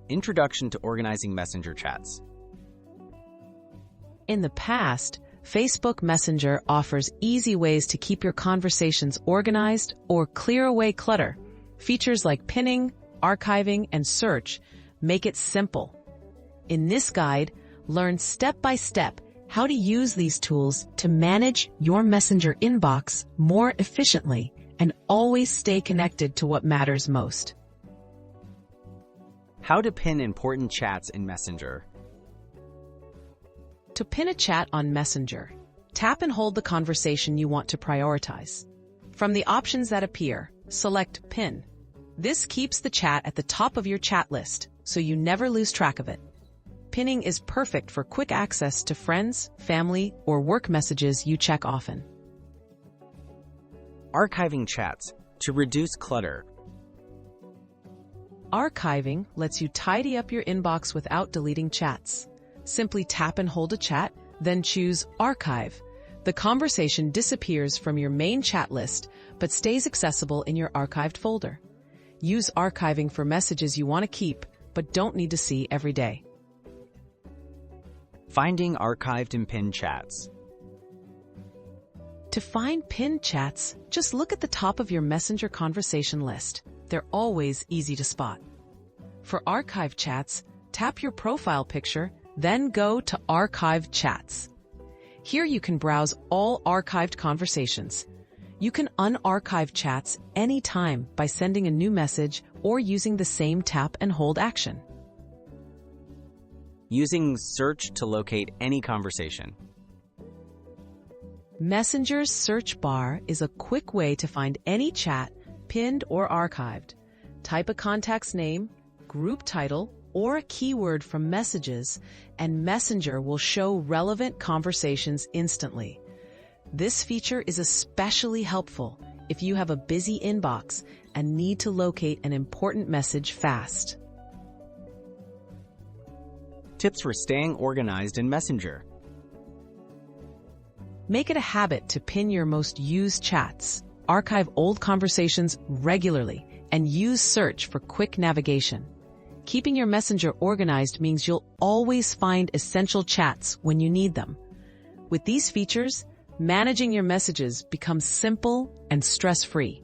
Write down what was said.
Introduction to Organizing Messenger Chats. In the past, Facebook Messenger offers easy ways to keep your conversations organized or clear away clutter. Features like pinning, archiving, and search make it simple. In this guide, learn step by step how to use these tools to manage your Messenger inbox more efficiently and always stay connected to what matters most. How to pin important chats in Messenger. To pin a chat on Messenger, tap and hold the conversation you want to prioritize. From the options that appear, select Pin. This keeps the chat at the top of your chat list, so you never lose track of it. Pinning is perfect for quick access to friends, family, or work messages you check often. Archiving chats to reduce clutter. Archiving lets you tidy up your inbox without deleting chats. Simply tap and hold a chat, then choose Archive. The conversation disappears from your main chat list, but stays accessible in your archived folder. Use archiving for messages you want to keep, but don't need to see every day. Finding archived and pinned chats. To find pinned chats, just look at the top of your Messenger conversation list. They're always easy to spot. For archived chats, tap your profile picture, then go to Archived Chats. Here you can browse all archived conversations. You can unarchive chats anytime by sending a new message or using the same tap and hold action. Using search to locate any conversation. Messenger's search bar is a quick way to find any chat, pinned or archived. Type a contact's name, group title, or a keyword from messages, and Messenger will show relevant conversations instantly. This feature is especially helpful if you have a busy inbox and need to locate an important message fast. Tips for staying organized in Messenger. Make it a habit to pin your most used chats, archive old conversations regularly, and use search for quick navigation. Keeping your Messenger organized means you'll always find essential chats when you need them. With these features, managing your messages becomes simple and stress-free.